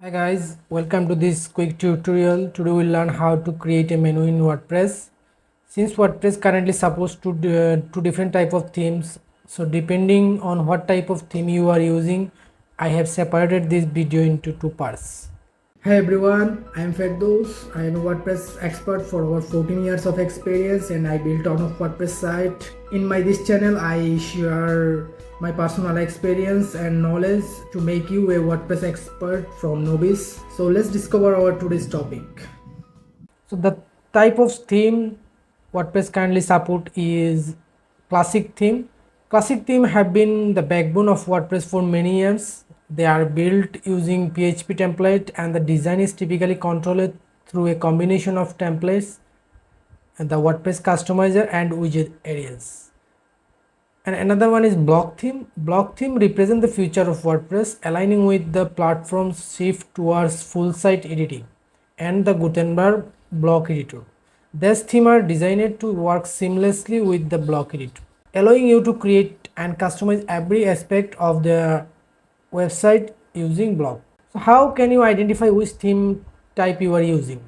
Hi guys, welcome to this quick tutorial. Today we'll learn how to create a menu in WordPress. Since WordPress currently supports two different type of themes, so depending on what type of theme you are using, I have separated this video into two parts. Hi everyone, I am Ferdous. I am a WordPress expert for over 14 years of experience and I built on a WordPress site. In this channel, I share my personal experience and knowledge to make you a WordPress expert from novice. So let's discover our today's topic. So the type of theme WordPress currently support is classic theme. Classic theme have been the backbone of WordPress for many years. They are built using PHP template and the design is typically controlled through a combination of templates and the WordPress customizer and widget areas. And another one is block theme. Block theme represent the future of WordPress, aligning with the platform's shift towards full site editing and the Gutenberg block editor. These themes are designed to work seamlessly with the block editor, allowing you to create and customize every aspect of the website using block. So how can you identify which theme type you are using?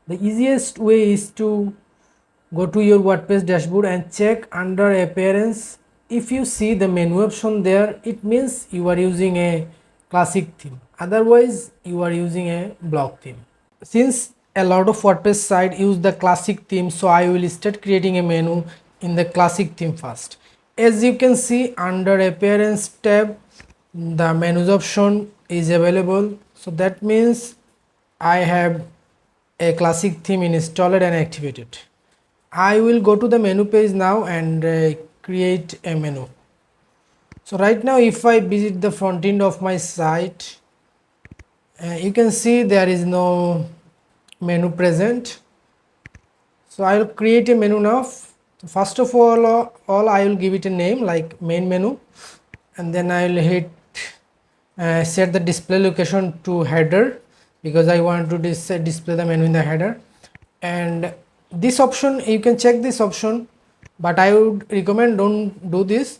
The easiest way is to go to your WordPress dashboard and check under appearance. If you see the menu option there, it means you are using a classic theme, otherwise you are using a block theme. Since a lot of WordPress site use the classic theme, so I will start creating a menu in the classic theme first. As you can see, under appearance tab, the menus option is available, so that means I have a classic theme installed and activated. I will go to the menu page now and create a menu. So right now if I visit the front end of my site, you can see there is no menu present. So I will create a menu now. First of all I will give it a name like main menu, and then I will hit set the display location to header because I want to display the menu in the header. And this option, you can check this option, but I would recommend don't do this,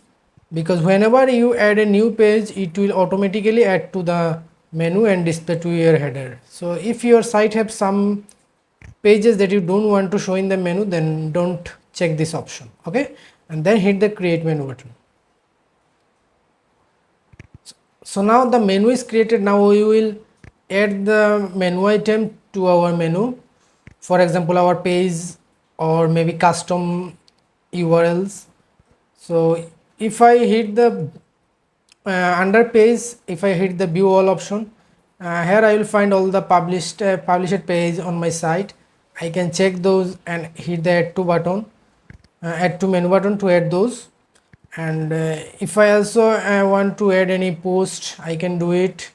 because whenever you add a new page, it will automatically add to the menu and display to your header. So if your site have some pages that you don't want to show in the menu, then don't check this option. Okay, and then hit the create menu button. So now the menu is created. Now we will add the menu item to our menu, for example our page or maybe custom URLs. So if I hit the under page, if I hit the view all option, here I will find all the published page on my site. I can check those and hit the add to button, add to menu button to add those. And if I also want to add any post, I can do it.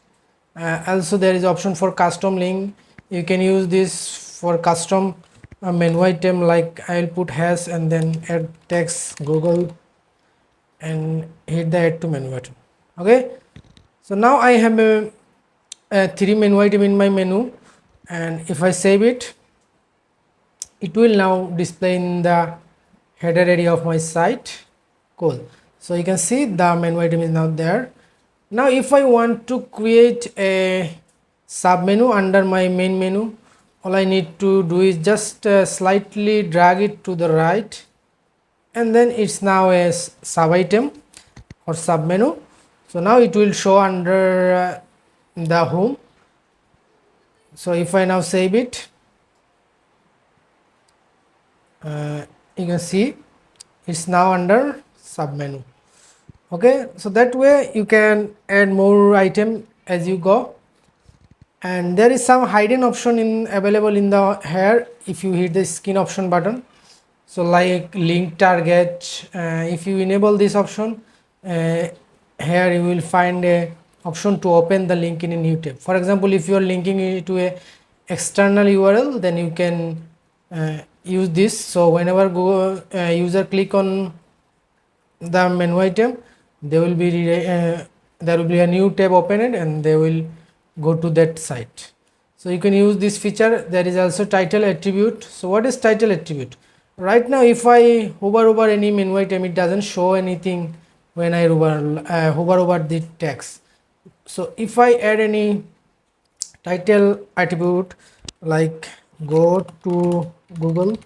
Also there is option for custom link. You can use this for custom menu item, like I'll put hash and then add text Google and hit the add to menu button. Okay, so now I have a 3 menu item in my menu, and if I save it, it will now display in the header area of my site. Cool. So you can see the menu item is now there. Now if I want to create a sub menu under my main menu, all I need to do is just slightly drag it to the right, and then it's now a sub item or sub menu. So now it will show under the home. So if I now save it, you can see it's now under sub menu. Okay, so that way you can add more item as you go. And there is some hidden option available in the here if you hit the skin option button. So like link target, if you enable this option, here you will find a option to open the link in a new tab. For example, if you are linking it to a external URL, then you can use this. So whenever user click on the menu item, there will be a new tab opened and they will go to that site. So you can use this feature. There is also title attribute. So what is title attribute? Right now if I hover over any menu item, it doesn't show anything when I hover over the text. So if I add any title attribute like go to Google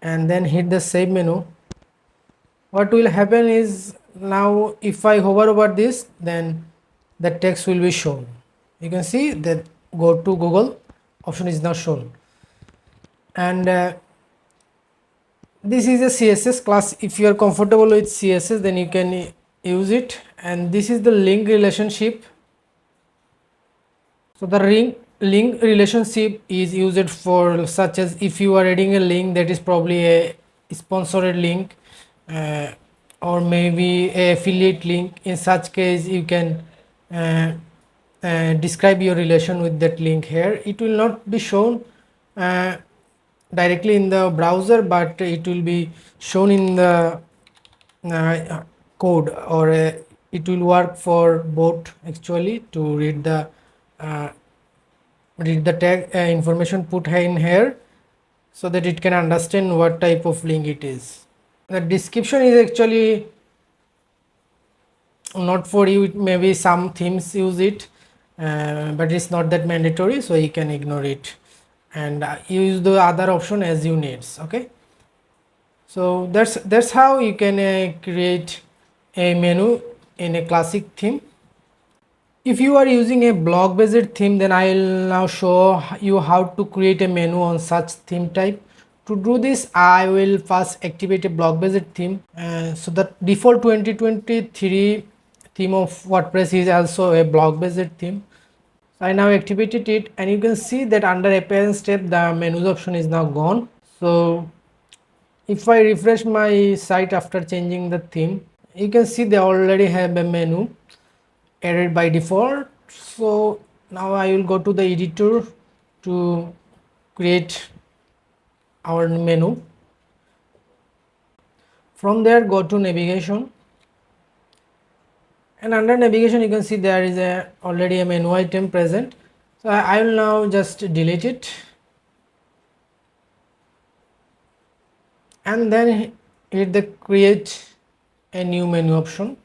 and then hit the save menu. What will happen is, now if I hover over this, then the text will be shown. You can see that go to Google option is now shown. And this is a CSS class. If you are comfortable with CSS, then you can use it. And this is the link relationship. So the link relationship is used for such as if you are adding a link that is probably a sponsored link, uh, or maybe a affiliate link. In such case, you can uh, describe your relation with that link here. It will not be shown uh, directly in the browser, but it will be shown in the code, or it will work for both actually, to uh, read the tag information put in here, so that it can understand what type of link it is. The description is actually not for you. Maybe some themes use it, but it's not that mandatory, so you can ignore it and use the other option as you needs. Okay, so that's how you can create a menu in a classic theme. If you are using a block based theme, then I will now show you how to create a menu on such theme type. To do this, I will first activate a block based theme. So the default 2023 theme of WordPress is also a block based theme. So I now activated it, and you can see that under appearance tab the menus option is now gone. So if I refresh my site after changing the theme, you can see they already have a menu added by default. So now I will go to the editor to create our menu. From there, go to navigation, and under navigation you can see there is already a menu item present. So I will now just delete it, and then hit the create a new menu option.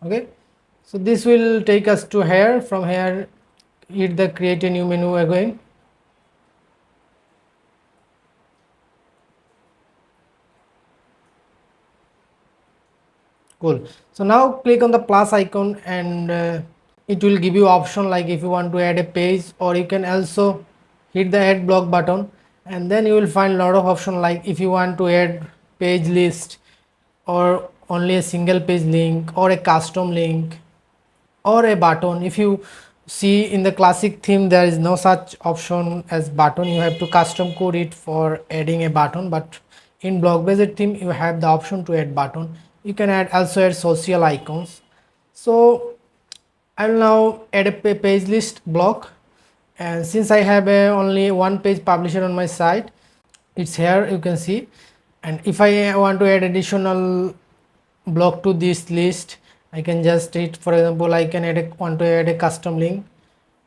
Okay, so this will take us to here. From here, hit the create a new menu again. Cool. So now click on the plus icon, and it will give you option like if you want to add a page, or you can also hit the add block button, and then you will find a lot of option like if you want to add page list, or only a single page link, or a custom link, or a button. If you see in the classic theme, there is no such option as button. You have to custom code it for adding a button, but in block based theme you have the option to add button. You can also add social icons. So I will now add a page list block, and since I have only one page publisher on my site, it's here, you can see. And if I want to add additional block to this list, I can just hit, for example, I can want to add a custom link,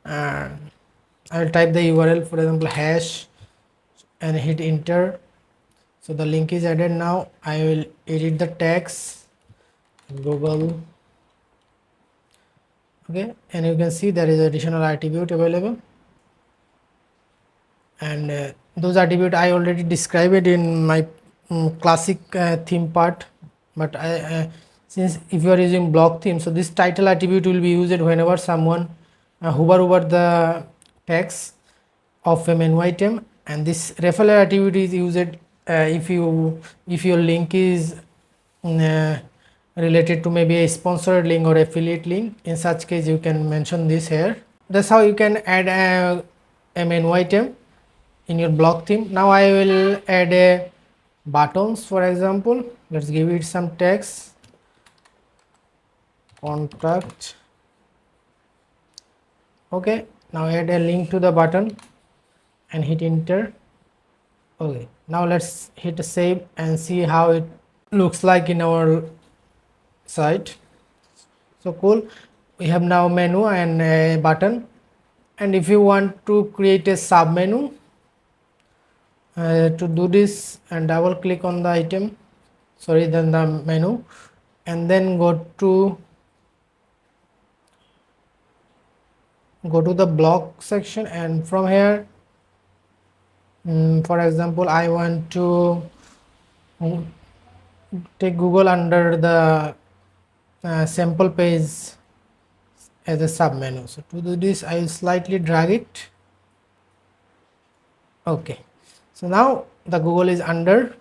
and I will type the URL, for example hash, and hit enter. So the link is added. Now I will edit the text Google. Okay, and you can see there is additional attribute available, and those attribute I already described in my classic theme part. But since if you are using block theme, so this title attribute will be used whenever someone hover over the text of a menu item, and this referral attribute is used if your link is uh, related to maybe a sponsored link or affiliate link. In such case, you can mention this here. That's how you can add a menu item in your block theme. Now I will add a buttons, for example. Let's give it some text, contact. Okay, now add a link to the button and hit enter. Okay, now let's hit save and see how it looks like in our site. So cool, we have now menu and a button. And if you want to create a sub menu, to do this, and double click on the item, then the menu, and then go to go to the block section, and from here, for example, I want to mm, take Google under the sample page as a sub menu. So to do this, I will slightly drag it. Okay, so now the Google is under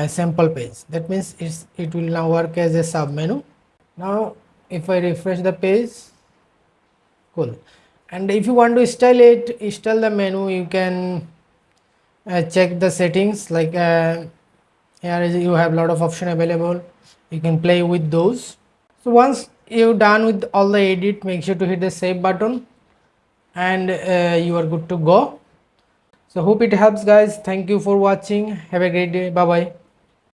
sample page. That means it will now work as a sub menu. Now if I refresh the page, cool. And if you want to style the menu, you can check the settings, like here is, you have a lot of option available, you can play with those. So once you're done with all the edit, make sure to hit the save button, and you are good to go. So hope it helps, guys. Thank you for watching. Have a great day. Bye bye.